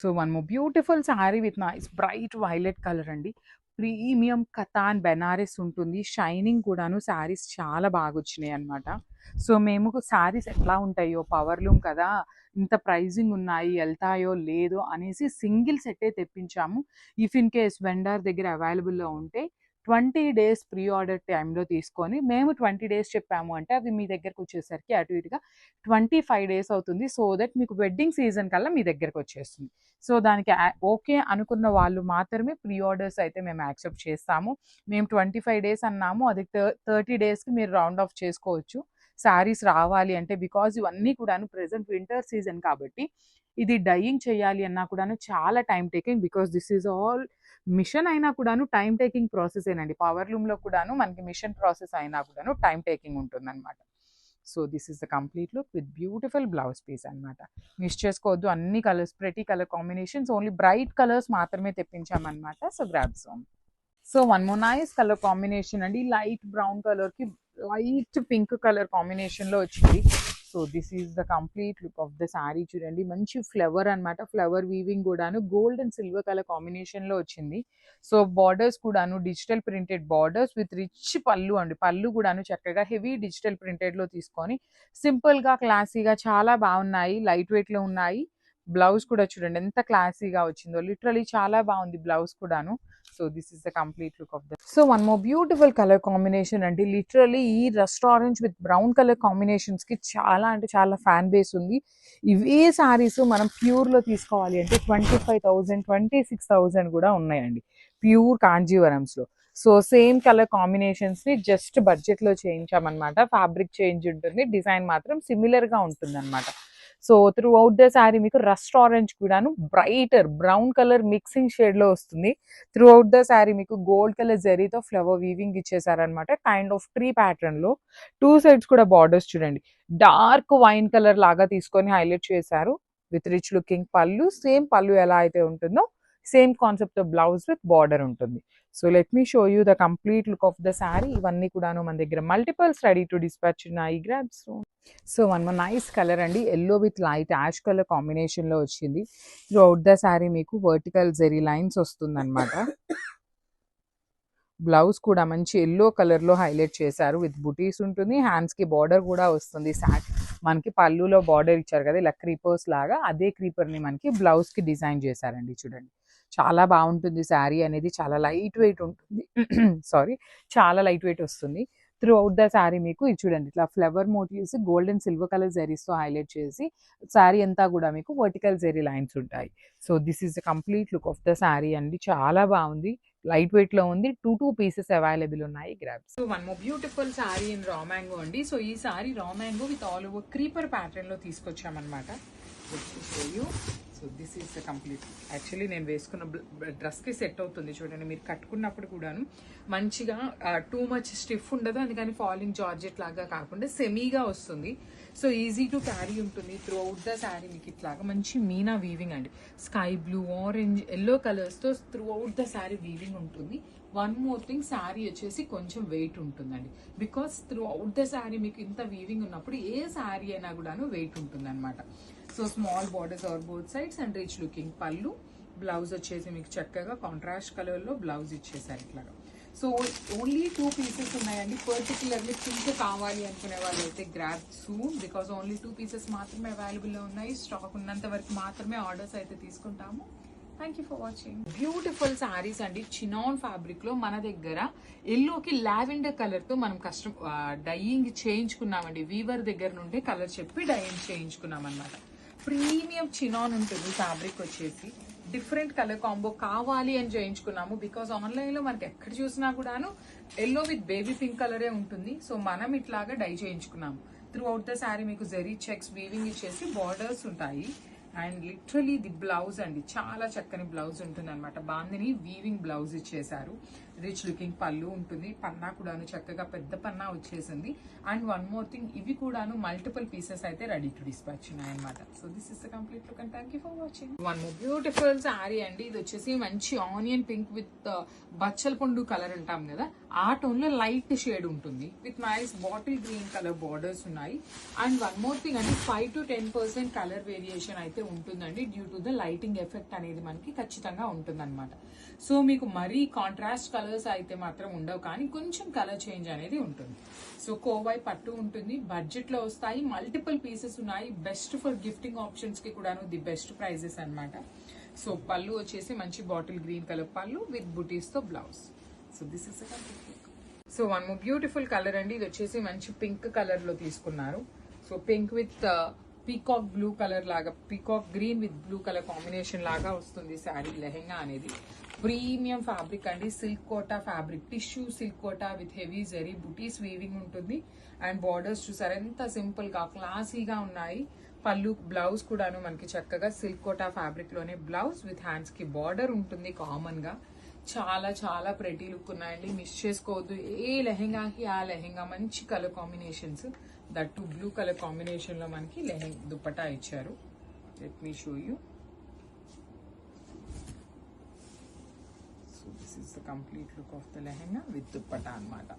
So one more beautiful sari with nice bright violet colour అండి. Premium katan Banaras ఉంటుంది. Shining కూడాను శారీస్ చాలా బాగా వచ్చినాయి అనమాట. సో మేము శారీస్ ఎట్లా ఉంటాయో పవర్ లూమ్ కదా, ఇంత ప్రైజింగ్ ఉన్నాయి వెళ్తాయో లేదో అనేసి సింగిల్ సెట్టే తెప్పించాము. ఇఫ్ ఇన్ కేస్ వెండర్ దగ్గర అవైలబుల్లో ఉంటే 20 డేస్ ప్రీ ఆర్డర్ టైంలో తీసుకొని, మేము 20 డేస్ చెప్పాము అంటే అవి మీ దగ్గరకు వచ్చేసరికి అటు ఇటుగా 25 డేస్ అవుతుంది. సో దట్ మీకు వెడ్డింగ్ సీజన్ కల్లా మీ దగ్గరకు వచ్చేస్తుంది. సో దానికి ఓకే అనుకున్న వాళ్ళు మాత్రమే ప్రీ ఆర్డర్స్ అయితే మేము యాక్సెప్ట్ చేస్తాము. మేము 25 డేస్ అన్నాము, అది 30 డేస్కి మీరు రౌండ్ ఆఫ్ చేసుకోవచ్చు శారీస్ రావాలి అంటే. బికాజ్ ఇవన్నీ కూడాను ప్రెసెంట్ వింటర్ సీజన్ కాబట్టి ఇది డైయింగ్ చేయాలి అన్నా కూడాను చాలా time taking. Because this is all machine అయినా కూడాను టైం టేకింగ్ ప్రాసెస్ ఏనండి. పవర్ లూమ్లో కూడాను మనకి మిషన్ ప్రాసెస్ అయినా కూడాను టైం టేకింగ్ ఉంటుంది అనమాట. So this is the complete look with beautiful blouse piece అనమాట. మిస్ చేసుకోవద్దు, అన్ని కలర్స్ ప్రతి colour combinations, only bright colours మాత్రమే తెప్పించామన్నమాట. So grabs on. So one more nice colour combination అండి. లైట్ బ్రౌన్ కలర్కి లైట్ పింక్ కలర్ కాంబినేషన్లో వచ్చింది. So this is the complete look of the saree. చూడండి మంచి ఫ్లవర్ అనమాట. ఫ్లవర్ వీవింగ్ కూడాను గోల్డ్ అండ్ సిల్వర్ కలర్ కాంబినేషన్లో వచ్చింది. సో బార్డర్స్ కూడాను digital printed borders with rich పళ్ళు అండి. పళ్ళు కూడాను చక్కగా హెవీ డిజిటల్ ప్రింటెడ్లో తీసుకొని సింపుల్గా క్లాసీగా చాలా బాగున్నాయి. లైట్ వెయిట్లో ఉన్నాయి. బ్లౌజ్ కూడా చూడండి ఎంత క్లాసీగా వచ్చిందో, లిటరలీ చాలా బాగుంది బ్లౌజ్ కూడాను. So this is the complete look of the. So one more beautiful colour combination అండి. లిటరలీ ఈ rust orange with brown colour combinations కి చాలా అంటే చాలా ఫ్యాన్ బేస్ ఉంది. ఇవే సారీస్ మనం ప్యూర్ లో తీసుకోవాలి అంటే 25,000 26,000 కూడా ఉన్నాయండి ప్యూర్ కాంజీవరమ్స్ లో. సో సేమ్ కలర్ కాంబినేషన్స్ ని జస్ట్ బడ్జెట్ లో చేయించామన్నమాట. ఫ్యాబ్రిక్ చేంజ్ ఉంటుంది, డిజైన్ మాత్రం సిమిలర్ గా ఉంటుంది అనమాట. So throughout the sari మీకు రస్ట్ ఆరెంజ్ కూడాను brighter brown colour mixing shade లో వస్తుంది. త్రూ అవుట్ ద శారీ మీకు గోల్డ్ కలర్ జరీతో ఫ్లవర్ వీవింగ్ ఇచ్చేసారనమాట. కైండ్ ఆఫ్ ట్రీ ప్యాటర్న్ లో. టూ సైడ్స్ కూడా బార్డర్స్ చూడండి డార్క్ వైన్ కలర్ లాగా తీసుకొని హైలైట్ చేశారు విత్ రిచ్ లుకింగ్ పళ్ళు. సేమ్ పళ్ళు ఎలా అయితే ఉంటుందో same concept blouse with border ఉంటుంది. So let me show you the complete look of the saree. ఇవన్నీ కూడాను మన దగ్గర మల్టిపల్స్ రెడీ టు డిస్పాచ్ ఉన్నాయి. Grabs. So one more nice colour అండి. Yellow with light ash colour కాంబినేషన్లో వచ్చింది. త్రూ అవుట్ ద శారీ మీకు వర్టికల్ జెరీ లైన్స్ వస్తుందన్నమాట. బ్లౌజ్ కూడా మంచి ఎల్లో కలర్లో హైలైట్ చేశారు విత్ బుటీస్ ఉంటుంది. హ్యాండ్స్కి బార్డర్ కూడా వస్తుంది. మనకి పళ్ళులో బార్డర్ ఇచ్చారు కదా ఇలా క్రీపర్స్ లాగా, అదే క్రీపర్ని మనకి బ్లౌజ్కి డిజైన్ చేశారండి. చూడండి చాలా బాగుంటుంది శారీ అనేది. చాలా లైట్ వెయిట్ ఉంటుంది. సారీ, చాలా లైట్ వెయిట్ వస్తుంది. త్రూ అవుట్ ద శారీ మీకు ఇది చూడండి ఇట్లా flower motives gold and silver colour జెరీస్తో హైలైట్ చేసి శారీ అంతా కూడా మీకు వర్టికల్ జెరీ లైన్స్ ఉంటాయి. So this is the complete look of the sari అండి. చాలా బాగుంది, లైట్ వెయిట్ లో ఉంది. టూ పీసెస్ అవైలబుల్ ఉన్నాయి. Grab. So one more beautiful saree in raw mango అండి. సో ఈ శారీ రా mango with all over creeper pattern లో తీసుకొచ్చామన్నమాట. So this is the complete. Actually నేను వేసుకున్న డ్రెస్కి సెట్ అవుతుంది. చూడండి మీరు కట్టుకున్నప్పుడు కూడాను మంచిగా టూ మచ్ స్టిఫ్ ఉండదు, అందుకని ఫాలింగ్ జార్జెట్ లాగా కాకుండా సెమీగా వస్తుంది. సో ఈజీ టు క్యారీ ఉంటుంది. త్రూ అవుట్ ద శారీ మీకు ఇట్లాగా మంచి మీనా వీవింగ్ అండి. స్కై బ్లూ, ఆరెంజ్, ఎల్లో కలర్స్తో throughout the saree weaving ఉంటుంది. వన్ మోర్ థింగ్, శారీ వచ్చేసి కొంచెం వెయిట్ ఉంటుందండి. Because throughout the sari మీకు ఇంత వీవింగ్ ఉన్నప్పుడు ఏ శారీ అయినా కూడాను వెయిట్ ఉంటుంది అనమాట. So small borders are both sides and rich looking పళ్ళు. బ్లౌజ్ వచ్చేసి మీకు చక్కగా కాంట్రాస్ట్ కలర్లో బ్లౌజ్ ఇచ్చేసారు ఇట్లాగా. సో ఓన్లీ 2 పీసెస్ ఉన్నాయండి. పర్టికులర్లీ పింక్ కావాలి అనుకునే వాళ్ళు అయితే grab soon, because only 2 pieces మాత్రమే అవైలబుల్లో ఉన్నాయి. స్టాక్ ఉన్నంత వరకు మాత్రమే ఆర్డర్స్ అయితే తీసుకుంటాము. Thank you for watching. Beautiful sarees అండి. చినాన్ ఫ్యాబ్రిక్ లో మన దగ్గర ఎల్లోకి లావెండర్ కలర్ తో మనం డైయింగ్ చేయించుకున్నామండి. వీవర్ దగ్గర నుండి కలర్ చెప్పి డైయింగ్ చేయించుకున్నాం అనమాట. ప్రీమియం చినాన్ ఉంటుంది ఫ్యాబ్రిక్ వచ్చేసి. డిఫరెంట్ కలర్ కాంబో కావాలి అని చేయించుకున్నాము. బికాస్ ఆన్లైన్లో మనకి ఎక్కడ చూసినా కూడాను ఎల్లో విత్ బేబీ పింక్ కలరే ఉంటుంది. సో మనం ఇట్లాగా డై చేయించుకున్నాము. త్రూ అవుట్ ద శారీ మీకు జెరీ చెక్స్ వీవింగ్ ఇచ్చేసి బార్డర్స్ ఉంటాయి. అండ్ లిటరలీ ది బ్లౌజ్ అండి చాలా చక్కని బ్లౌజ్ ఉంటుంది అనమాట. బాందిని వీవింగ్ బ్లౌజ్ ఇచ్చేసారు రిచ్ లుకింగ్ పళ్ళు ఉంటుంది. పన్నా కూడాను చక్కగా పెద్ద పన్నా వచ్చేసింది. అండ్ వన్ మోర్ థింగ్, ఇవి కూడాను మల్టిపుల్ పీసెస్ అయితే రెడీ టు డిస్పాచ్ ఉన్నాయి అనమాట. So this is the complete look and thank you for watching. One more beautiful sorry అండి. ఇది వచ్చేసి మంచి ఆనియన్ పింక్ విత్ బచ్చల పండు కలర్ అంటాం కదా, ఆ టోన్ లో లైట్ షేడ్ ఉంటుంది with nice bottle green colour borders ఉన్నాయి. అండ్ వన్ మోర్ థింగ్ అండి, 5 to 10% కలర్ వేరియేషన్ అయితే ఉంటుందండి. Due to the lighting effect అనేది మనకి ఖచ్చితంగా ఉంటుంది అనమాట. సో మీకు మరీ కాంట్రాస్ట్ కలర్స్ అయితే మాత్రం ఉండవు, కానీ కొంచెం కలర్ చేంజ్ అనేది ఉంటుంది. సో కోవై పట్టు ఉంటుంది, బడ్జెట్ లో వస్తాయి, మల్టిపుల్ పీసెస్ ఉన్నాయి. బెస్ట్ ఫర్ గిఫ్టింగ్ ఆప్షన్స్ కి కూడాను ది బెస్ట్ ప్రైజెస్ అనమాట. సో పళ్ళు వచ్చేసి మంచి bottle green colour pallu with butis తో blouse. So this is so one more beautiful colour అండి. ఇది వచ్చేసి మంచి పింక్ కలర్ లో తీసుకున్నారు. So pink with peacock blue colour లాగా, peacock green with blue colour combination లాగా వస్తుంది శారీ లెహెంగా అనేది. ప్రీమియం ఫ్యాబ్రిక్ అండి, silk Kota fabric, tissue silk Kota with heavy zari బుటీస్ వీవింగ్ ఉంటుంది. అండ్ బార్డర్స్ చూసారు ఎంత సింపుల్ గా క్లాసీగా ఉన్నాయి. పళ్ళు బ్లౌజ్ కూడాను మనకి చక్కగా సిల్క్ కోటా ఫ్యాబ్రిక్ లోనే బ్లౌజ్ విత్ హ్యాండ్స్ కి బార్డర్ ఉంటుంది కామన్ గా. చాలా చాలా ప్రెటీ లుక్ ఉన్నాయండి, మిస్ చేసుకోవద్దు. ఏ లెహెంగాకి ఆ లెహెంగా మంచి colour combinations, that to blue colour combination లో మనకి దుపట్టా ఇచ్చారు. Let me show you. This is the complete look of the lehenga with dupatta అనమాట.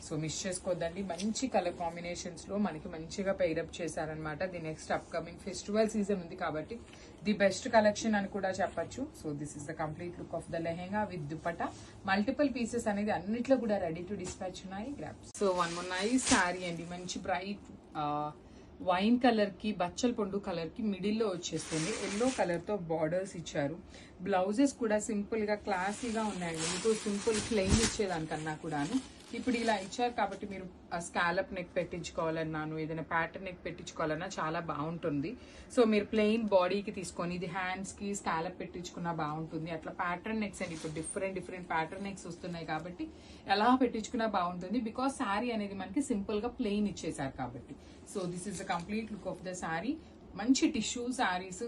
సో మిస్ చేసుకోవద్దండి, మంచి కలర్ కాంబినేషన్స్ లో మనకి మంచిగా పెయిరప్ చేశారనమాట. The next upcoming festival season ఉంది కాబట్టి ది బెస్ట్ కలెక్షన్ అని కూడా చెప్పచ్చు. So this is the complete look of the lehenga with dupatta. Multiple pieces అనేది అన్నిట్లో కూడా రెడీ టు డిస్పాచ్ ఉన్నాయి. Grasp. So one more nice sari అండి, మంచి బ్రైట్ వైన్ కలర్ కి బచ్చల పండు కలర్ కి మిడిల్ లో వచ్చేస్తుంది. ఎల్లో కలర్ తో బార్డర్స్ ఇచ్చారు. బ్లౌజెస్ కూడా సింపుల్ గా క్లాసీగా ఉన్నాయండి. మీకు సింపుల్ ప్లెయిన్ ఇచ్చేదానికన్నా కూడాను ఇప్పుడు ఇలా ఇచ్చారు కాబట్టి మీరు స్కాలప్ నెక్ పెట్టించుకోవాలన్నాను, ఏదైనా ప్యాటర్న్ నెక్ పెట్టించుకోవాలన్నా చాలా బాగుంటుంది. సో మీరు ప్లెయిన్ బాడీకి తీసుకొని ఇది హ్యాండ్స్ కి స్కాలప్ పెట్టించుకున్నా బాగుంటుంది. అట్లా ప్యాటర్న్ నెక్స్ అండి, ఇప్పుడు డిఫరెంట్ ప్యాటర్న్ నెక్స్ వస్తున్నాయి కాబట్టి ఎలా పెట్టించుకున్నా బాగుంటుంది. బికాస్ శారీ అనేది మనకి సింపుల్ గా ప్లెయిన్ ఇచ్చేసారు కాబట్టి. So this is the complete look of the sari. మంచి టిష్యూ శారీస్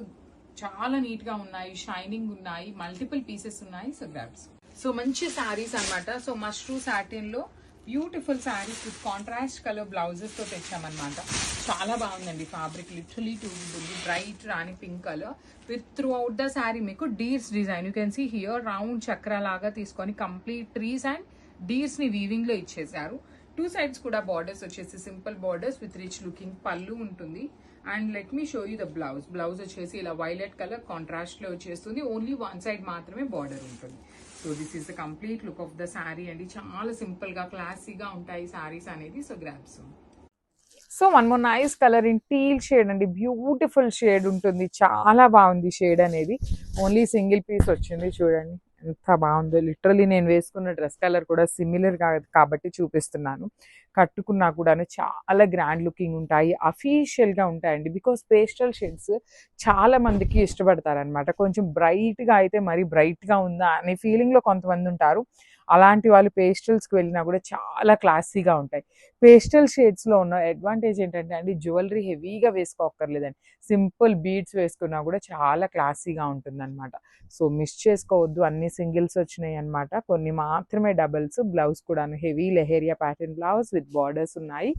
చాలా నీట్ గా ఉన్నాయి, షైనింగ్ ఉన్నాయి, మల్టిపుల్ పీసెస్ ఉన్నాయి. So grabs. సో మంచి శారీస్ అనమాట. సో మష్రూ సాటిన్ లో beautiful saris with contrast colour blouses తో తెచ్చామన్నమాట. చాలా బాగుందండి ఫ్యాబ్రిక్, లిటరలీ ఉంటుంది. Bright rani pink colour with throughout the sari మీకు deers design. You can see here round chakra లాగా తీసుకొని కంప్లీట్ ట్రీస్ అండ్ డీర్స్ ని వీవింగ్ లో ఇచ్చేసారు. టూ సైడ్స్ కూడా బార్డర్స్ వచ్చేసి simple borders with rich looking pallu ఉంటుంది. And let me show you the blouse. Blouse వచ్చేసి ఇలా వైలెట్ కలర్ కాంట్రాస్ట్ లో వచ్చేస్తుంది. ఓన్లీ వన్ సైడ్ మాత్రమే బార్డర్ ఉంటుంది. So this is the complete look of the sari అండి. చాలా సింపుల్ గా క్లాసీగా ఉంటాయి శారీస్ అనేది. So grabs. So one more nice colour in teal shade అండి, బ్యూటిఫుల్ షేడ్ ఉంటుంది. చాలా బాగుంది షేడ్ అనేది. ఓన్లీ సింగిల్ పీస్ వచ్చింది, చూడండి ఎంత బాగుందో. లిటరలీ నేను వేసుకున్న డ్రెస్ కలర్ కూడా సిమిలర్ కాబట్టి చూపిస్తున్నాను. కట్టుకున్నా కూడా చాలా గ్రాండ్ లుకింగ్ ఉంటాయి, అఫీషియల్ గా ఉంటాయండి. బికాస్ పేస్టల్ షేడ్స్ చాలా మందికి ఇష్టపడతారనమాట. కొంచెం బ్రైట్ గా అయితే మరి బ్రైట్ గా ఉందా అనే ఫీలింగ్ లో కొంతమంది ఉంటారు. అలాంటి వాళ్ళు పేస్టల్స్కి వెళ్ళినా కూడా చాలా క్లాసీగా ఉంటాయి. పేస్టల్ షేడ్స్లో ఉన్న అడ్వాంటేజ్ ఏంటంటే అండి, జ్యువెలరీ హెవీగా వేసుకోక్కర్లేదండి, సింపుల్ బీడ్స్ వేసుకున్నా కూడా చాలా క్లాసీగా ఉంటుందన్నమాట. సో మిస్ చేసుకోవద్దు, అన్ని సింగిల్స్ వచ్చినాయి అనమాట, కొన్ని మాత్రమే డబల్స్. బ్లౌజ్ కూడా heavy lehariya pattern blouse with borders ఉన్నాయి.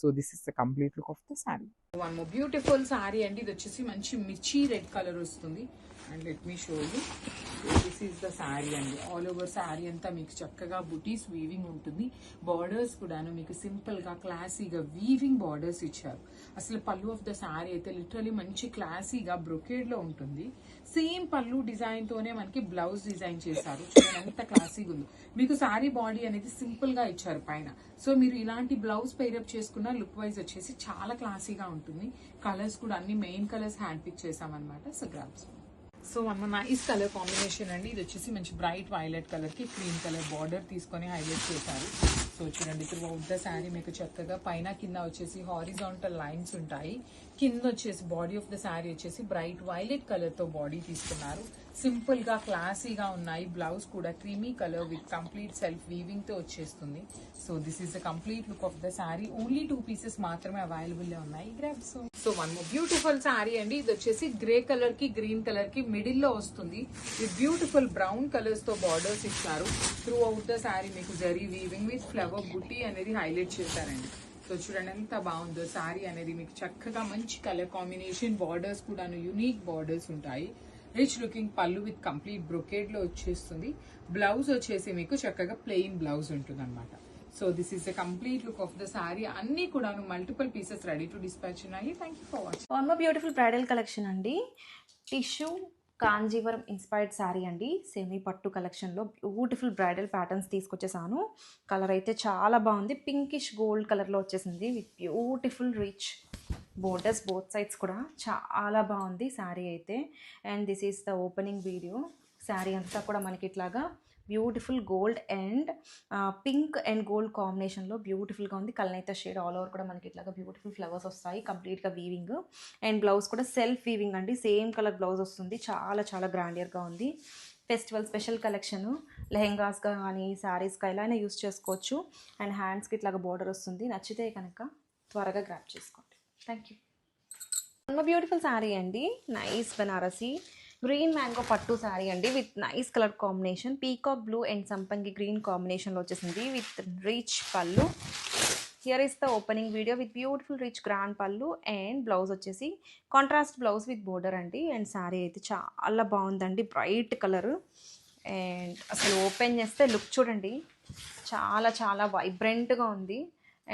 So this is the complete look of the sari. One more beautiful sari అండి. ఇది వచ్చేసి మంచి మిర్చి రెడ్ కలర్ వస్తుంది. And let me show you, this is the sari అండి. ఆల్ ఓవర్ శారీ అంతా మీకు చక్కగా బుటీస్ వీవింగ్ ఉంటుంది. బార్డర్స్ కూడాను మీకు సింపుల్ గా క్లాసీగా వీవింగ్ బార్డర్స్ ఇచ్చారు. అసలు పళ్ళు ఆఫ్ ద శారీ అయితే లిటరలీ మంచి క్లాసీగా బ్రొకేడ్ లో ఉంటుంది. సేమ్ పళ్ళు డిజైన్ తోనే మనకి బ్లౌజ్ డిజైన్ చేశారు. చూడండి ఎంత క్లాసీగా ఉందో. మీకు శారీ బాడీ అనేది సింపుల్ గా ఇచ్చారు పైన. సో మీరు ఇలాంటి బ్లౌజ్ పెయిరప్ చేసుకున్న లుక్ వైజ్ వచ్చేసి చాలా క్లాసీగా ఉంటుంది. కలర్స్ కూడా అన్ని మెయిన్ కలర్స్ హ్యాండ్ పిక్ చేసామన్నమాట. So grabs. So one nice colour combination అండి. ఇది వచ్చేసి మంచి బ్రైట్ వైలెట్ కలర్ కి క్రీమ్ కలర్ బార్డర్ తీసుకొని హైలైట్ చేశారు. సో చూడండి త్రూ అవుట్ ద శారీ మీకు చక్కగా పైన కింద వచ్చేసి హారిజాంటల్ లైన్స్ ఉంటాయి. కింద వచ్చేసి బాడీ ఆఫ్ ద శారీ వచ్చేసి బ్రైట్ వైలెట్ కలర్ తో బాడీ తీసుకున్నారు. సింపుల్ గా క్లాసీగా ఉన్నాయి. బ్లౌజ్ కూడా creamy colour with complete self weaving తో వచ్చేస్తుంది. So this is the complete look of the sari. Only 2 pieces మాత్రమే అవైలబుల్ లో ఉన్నాయి. Grab. So one more beautiful sari అండి. ఇది వచ్చేసి గ్రే కలర్ కి గ్రీన్ కలర్ కి మిడిల్ లో వస్తుంది. ఈ బ్యూటిఫుల్ బ్రౌన్ కలర్స్ తో బార్డర్స్ ఇచ్చారు. త్రూ అవుట్ ద శారీ మీకు జరీ వీవింగ్ విత్ ఫ్లవర్ బుట్టి అనేది హైలైట్ చేశారండి. సో చూడండి ఎంత బాగుందో శారీ అనేది. మీకు చక్కగా మంచి కలర్ కాంబినేషన్, బార్డర్స్ కూడాను యూనిక్ బార్డర్స్ ఉంటాయి. రిచ్ లుకింగ్ పళ్ళు విత్ కంప్లీట్ బ్రొకేడ్ లో వచ్చేస్తుంది. బ్లౌజ్ వచ్చేసి మీకు చక్కగా ప్లెయిన్ బ్లౌజ్ ఉంటుంది అనమాట. So this is the complete look of the sari. అన్ని కూడాను multiple pieces ready to dispatch ఉన్నాయి. Thank you for watching. One more beautiful bridal collection అండి. టిష్యూ కాంజీవరం ఇన్స్పైర్డ్ శారీ అండి. సెమీ పట్టు కలెక్షన్లో బ్యూటిఫుల్ బ్రైడల్ ప్యాటర్న్స్ తీసుకొచ్చేసాను. కలర్ అయితే చాలా బాగుంది. పింకిష్ గోల్డ్ కలర్లో వచ్చేసింది with beautiful rich borders both sides కూడా చాలా బాగుంది శారీ అయితే. And this is the opening video. Sari అంతా కూడా మనకి ఇట్లాగా beautiful gold and pink and gold కాంబినేషన్లో బ్యూటిఫుల్గా ఉంది. కలనైతే షేడ్ ఆల్ ఓవర్ కూడా మనకి ఇట్లాగా బ్యూటిఫుల్ ఫ్లవర్స్ వస్తాయి. కంప్లీట్గా వీవింగ్ అండ్ బ్లౌజ్ కూడా సెల్ఫ్ వీవింగ్ అండి. సేమ్ కలర్ బ్లౌజ్ వస్తుంది. చాలా చాలా గ్రాండియర్గా ఉంది. Festival special collection. లెహెంగాస్గా కానీ శారీస్గా ఎలా అయినా యూస్ చేసుకోవచ్చు. అండ్ హ్యాండ్స్కి ఇట్లాగా బోర్డర్ వస్తుంది. నచ్చితే కనుక త్వరగా గ్రాప్ చేసుకోండి. Thank you. బ్యూటిఫుల్ శారీ అండి. నైస్ బనారసి గ్రీన్ మ్యాంగో పట్టు శారీ అండి with nice colour combination. Peacock blue and సంపంగి గ్రీన్ కాంబినేషన్లో వచ్చేసింది విత్ రిచ్ పళ్ళు. Here is the opening video with beautiful rich grand పళ్ళు అండ్ బ్లౌజ్ వచ్చేసి కాంట్రాస్ట్ బ్లౌజ్ విత్ బోర్డర్ అండి. అండ్ శారీ అయితే చాలా బాగుందండి. Bright colour. అండ్ అసలు ఓపెన్ చేస్తే లుక్ చూడండి, చాలా చాలా వైబ్రెంట్గా ఉంది.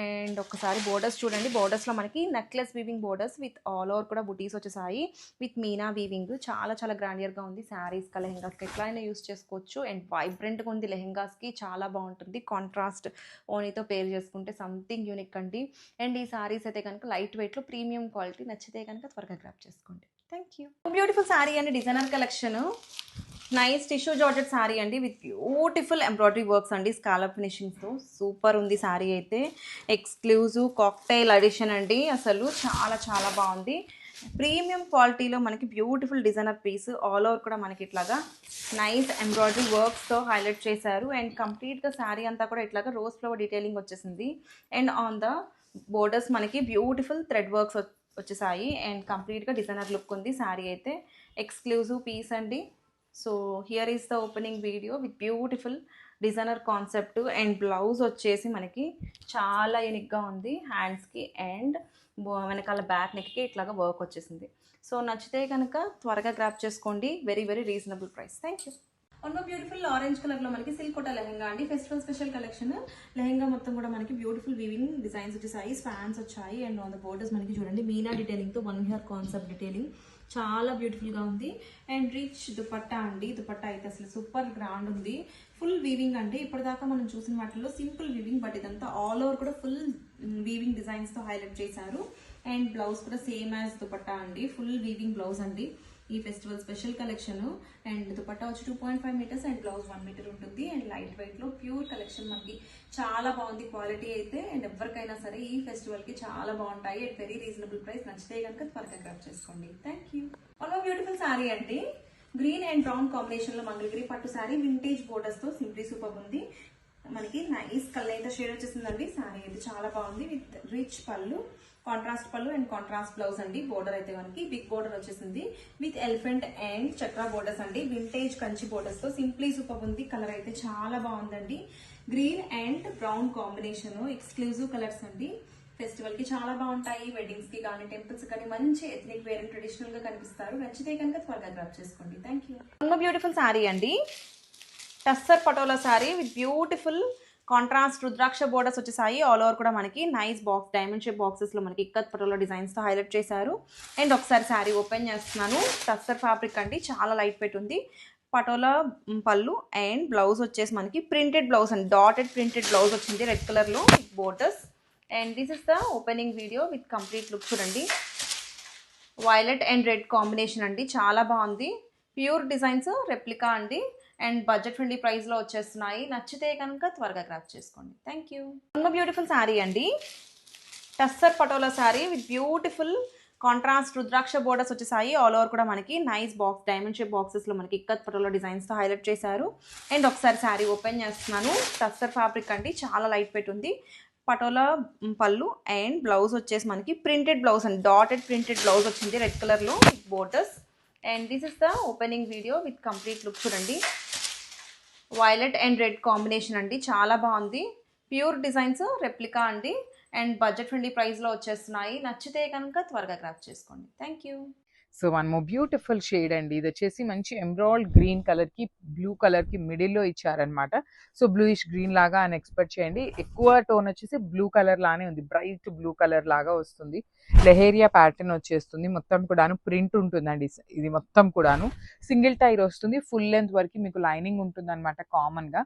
అండ్ ఒకసారి బోర్డర్స్ చూడండి. బోర్డర్స్లో మనకి necklace weaving borders with all over కూడా బుటీస్ వచ్చేసాయి విత్ మీనా వీవింగ్. చాలా చాలా గ్రాండియర్గా ఉంది. శారీస్కి లెహెంగాస్కి ఎట్లా అయినా యూస్ చేసుకోవచ్చు. అండ్ వైబ్రెంట్గా ఉంది. లెహెంగాస్కి చాలా బాగుంటుంది. కాంట్రాస్ట్ ఓనీతో పేర్ చేసుకుంటే సంథింగ్ యూనిక్ అండి. అండ్ ఈ శారీస్ అయితే కనుక లైట్ వెయిట్లో ప్రీమియం క్వాలిటీ. నచ్చితే కనుక త్వరగా గ్రాప్ చేసుకోండి. Thank you. బ్యూటిఫుల్ శారీ అండి. Designer collection. Nice tissue georgette sari అండి విత్ బ్యూటిఫుల్ ఎంబ్రాయిడరీ వర్క్స్ అండి. స్కాలప్ ఫినిషింగ్స్తో సూపర్ ఉంది శారీ అయితే. ఎక్స్క్లూజివ్ కాక్టైల్ అడిషన్ అండి. అసలు చాలా చాలా బాగుంది. ప్రీమియం క్వాలిటీలో మనకి beautiful designer piece. All over కూడా మనకి ఇట్లాగా నైస్ ఎంబ్రాయిడరీ వర్క్స్తో హైలైట్ చేశారు. అండ్ కంప్లీట్గా శారీ అంతా కూడా ఇట్లాగా రోజ్ ఫ్లవర్ డీటెయిలింగ్ వచ్చేసింది. అండ్ ఆన్ ద బోర్డర్స్ మనకి బ్యూటిఫుల్ థ్రెడ్ వర్క్స్ వచ్చేసాయి. అండ్ కంప్లీట్గా డిజైనర్ లుక్ ఉంది శారీ అయితే. ఎక్స్క్లూజివ్ పీస్ అండి. So here is the opening video with beautiful designer concept. And blouse వచ్చేసి మనకి చాలా యూనిక్గా ఉంది. హ్యాండ్స్కి అండ్ వెనకాల బ్యాక్ నెక్కి ఇట్లాగా వర్క్ వచ్చేసింది. సో నచ్చితే కనుక త్వరగా గ్రాప్ చేసుకోండి. Very very reasonable price. Thank you. One more beautiful orange కలర్లో మనకి సిల్క్ కోటా లెహంగా అండి. Festival special collection. లెహంగా మొత్తం కూడా మనకి బ్యూటిఫుల్ వీవింగ్ డిజైన్స్ వచ్చేసాయి. స్పాన్స్ వచ్చాయి. అండ్ ఆన్ ద బోర్డర్స్ మనకి చూడండి మీనా డీటెయిలింగ్తో 1 ఇయర్ కాన్సెప్ట్ డీటెయిలింగ్. చాలా బ్యూటిఫుల్గా ఉంది. అండ్ రిచ్ దుపట్టా అండి. దుపట్టా అయితే అసలు సూపర్ గ్రాండ్ ఉంది. ఫుల్ వీవింగ్ అండి. ఇప్పటిదాకా మనం చూసిన వాటిలో సింపుల్ వీవింగ్, బట్ ఇదంతా ఆల్ ఓవర్ కూడా ఫుల్ వీవింగ్ డిజైన్స్తో హైలైట్ చేశారు. అండ్ బ్లౌజ్ కూడా సేమ్ యాజ్ దుపట్టా అండి. ఫుల్ వీవింగ్ బ్లౌజ్ అండి ఈ festival special collection. And dupatta వచ్చి 2.5 మీటర్స్ అండ్ బ్లౌజ్ 1 మీటర్ ఉంటుంది. అండ్ లైట్ వెయిట్లో ప్యూర్ కలెక్షన్ మనకి చాలా బాగుంది క్వాలిటీ అయితే. అండ్ ఎవరికైనా సరే ఈ ఫెస్టివల్కి చాలా బాగుంటాయి అట్ వెరీ రీజనబుల్ ప్రైస్. నచ్చితే కనుక త్వరగా గ్రాప్ చేసుకోండి. Thank you. One beautiful sari అండి. గ్రీన్ అండ్ బ్రౌన్ కాంబినేషన్లో మంగళగిరి పట్టు శారీ వింటేజ్ బోర్డర్స్తో సింప్లీ సూపర్ ఉంది. మనకి నైస్ కలర్ అయితే షేడ్ వచ్చేసిందండి. శారీ అయితే చాలా బాగుంది విత్ రిచ్ పళ్ళు, కాంట్రాస్ట్ పళ్ళు అండ్ కాంట్రాస్ట్ బ్లౌజ్ అండి. బోర్డర్ అయితే మనకి బిగ్ బోర్డర్ వచ్చేసింది with elephant and Chakra borders అండి. వింటేజ్ కంచి బోర్డర్స్ తో సింప్లీ సూపర్ ఉంది. కలర్ అయితే చాలా బాగుందండి. Green and brown combination exclusive colours అండి. ఫెస్టివల్ కి చాలా బాగుంటాయి. వెడ్డింగ్స్ కి కానీ టెంపుల్స్ కానీ మంచి ఎథనిక్ వేర్ అండ్ ట్రెడిషనల్ గా కనిపిస్తారు. నచ్చితే కనుక త్వరగా గ్రాప్ చేసుకోండి. Thank you. బ్యూటిఫుల్ శారీ అండి. Tussar patola sari with beautiful contrast rudraksha borders వచ్చేసాయి. ఆల్ ఓవర్ కూడా మనకి nice box diamond shape boxes లో మనకి ఇక్కత్ పటోలా డిజైన్స్ తో హైలైట్ చేశారు. అండ్ ఒకసారి శారీ ఓపెన్ చేస్తున్నాను. టస్సర్ ఫ్యాబ్రిక్ అండి. చాలా లైట్ వెయిట్ ఉంది. పటోలా పళ్ళు అండ్ బ్లౌజ్ వచ్చేసి మనకి ప్రింటెడ్ బ్లౌజ్ అండి. డాటెడ్ ప్రింటెడ్ బ్లౌజ్ వచ్చింది రెడ్ కలర్ లో with borders. And this is the opening video with complete look చూడండి. వైలెట్ అండ్ రెడ్ కాంబినేషన్ అండి. చాలా బాగుంది. ప్యూర్ డిజైన్స్ రెప్లికా అండి అండ్ బడ్జెట్ ఫ్రెండ్లీ ప్రైస్లో వచ్చేస్తున్నాయి. నచ్చితే కనుక త్వరగా గ్రాప్ చేసుకోండి. Thank you. బ్యూటిఫుల్ శారీ అండి, tussar patola sari with beautiful contrast rudraksha borders వచ్చేసాయి. ఆల్ ఓవర్ కూడా మనకి నైస్ బాక్స్ డైమండ్ షేప్ బాక్సెస్లో మనకి ఇక్కత్ పటోలా డిజైన్స్తో హైలైట్ చేశారు. అండ్ ఒకసారి శారీ ఓపెన్ చేస్తున్నాను. టస్సర్ ఫ్యాబ్రిక్ అండి, చాలా లైట్ వెయిట్ ఉంది. పటోలా పళ్ళు అండ్ బ్లౌజ్ వచ్చేసి మనకి ప్రింటెడ్ బ్లౌజ్ అండి, డాటెడ్ ప్రింటెడ్ బ్లౌజ్ వచ్చింది రెడ్ కలర్లో with borders. And this is the opening video with complete look. చూడండి, వైలెట్ అండ్ రెడ్ కాంబినేషన్ అండి, చాలా బాగుంది. ప్యూర్ డిజైన్స్ రెప్లికా అండి అండ్ బడ్జెట్ ఫ్రెండ్లీ ప్రైస్లో వచ్చేస్తున్నాయి. నచ్చితే కనుక త్వరగా గ్రాప్ చేసుకోండి. Thank you. So one more beautiful shade అండి, ఇది వచ్చేసి మంచి ఎమరాల్డ్ గ్రీన్ కలర్కి బ్లూ కలర్కి మిడిల్లో ఇచ్చారనమాట. సో బ్లూయిష్ గ్రీన్ లాగా అని ఎక్స్పెక్ట్ చేయండి. ఎక్కువ టోన్ వచ్చేసి బ్లూ కలర్ లానే ఉంది, బ్రైట్ బ్లూ కలర్ లాగా వస్తుంది. లెహేరియా ప్యాటర్న్ వచ్చేస్తుంది, మొత్తం కూడాను ప్రింట్ ఉంటుందండి. ఇది మొత్తం కూడాను సింగిల్ టైర్ వస్తుంది. ఫుల్ లెంత్ వరకు మీకు లైనింగ్ ఉంటుంది అనమాట కామన్గా.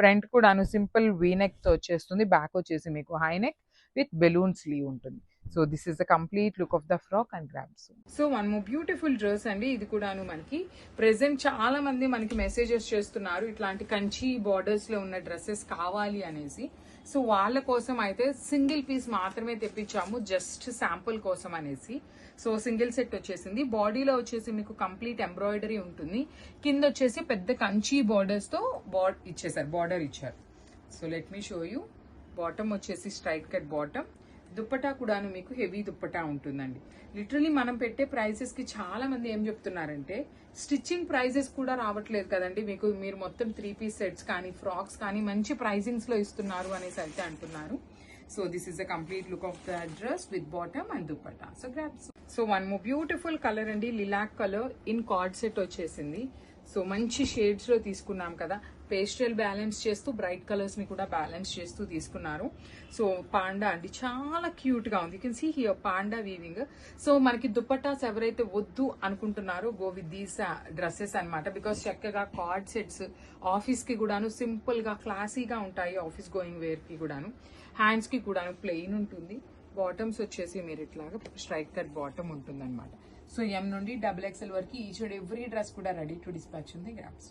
ఫ్రంట్ కూడాను సింపుల్ వీనెక్తో వచ్చేస్తుంది. బ్యాక్ వచ్చేసి మీకు high neck with balloon sleeve ఉంటుంది. So this is the complete look of the frock and grabs. So one more beautiful dress అండి, ఇది కూడాను మనకి ప్రెసెంట్ చాలా మంది మనకి మెసేజెస్ చేస్తున్నారు ఇట్లాంటి కంచి బార్డర్స్ లో ఉన్న డ్రెస్సెస్ కావాలి అనేసి. సో వాళ్ళ కోసం అయితే సింగిల్ పీస్ మాత్రమే తెప్పించాము, జస్ట్ శాంపుల్ కోసం అనేసి. సో సింగిల్ సెట్ వచ్చేసింది. బాడీలో వచ్చేసి మీకు కంప్లీట్ ఎంబ్రాయిడరీ ఉంటుంది, కింద వచ్చేసి పెద్ద కంచి బార్డర్స్ తో బార్డర్ ఇచ్చారు. So let me show you. Bottom వచ్చేసి స్ట్రైట్ కట్ బాటమ్, దుప్పటా కూడాను మీకు హెవీ దుప్పటా ఉంటుందండి. లిటరలీ మనం పెట్టే ప్రైసెస్ కి చాలా మంది ఏం చెప్తున్నారంటే స్టిచ్చింగ్ ప్రైజెస్ కూడా రావట్లేదు కదండి మీకు, మీరు మొత్తం 3 పీస్ సెట్స్ కానీ ఫ్రాక్స్ కానీ మంచి ప్రైజింగ్స్ లో ఇస్తున్నారు అనేసి అయితే అంటున్నారు. So this is the complete look of the dress with bottom and dupatta. So grabs. So one more beautiful colour అండి, lilac colour in card set వచ్చేసింది. సో మంచి షేడ్స్ లో తీసుకున్నాం కదా, పేస్టల్ బ్యాలెన్స్ చేస్తూ బ్రైట్ కలర్స్ ని కూడా బ్యాలెన్స్ చేస్తూ తీసుకున్నారు. సో పాండా అండి, చాలా క్యూట్ గా ఉంది. You can see here panda weaving. So మనకి దుప్పటాస్ ఎవరైతే వద్దు అనుకుంటున్నారో గో విత్ దీస్ డ్రెస్సెస్ అనమాట. బికాస్ చక్కగా కార్డ్ సెట్స్ ఆఫీస్ కి కూడాను సింపుల్ గా క్లాసీగా ఉంటాయి, ఆఫీస్ గోయింగ్ వేర్ కి కూడాను. హ్యాండ్స్ కి కూడాను ప్లెయిన్ ఉంటుంది. బాటమ్స్ వచ్చేసి మీరు ఇట్లాగా స్ట్రైట్ కట్ బాటమ్ ఉంటుంది అనమాట. సో ఎం నుండి XXL వరకు ఈచ్ అండ్ ఎవ్రీ డ్రెస్ కూడా రెడీ టు డిస్పాచ్ ఉంది. గ్రాబ్స్.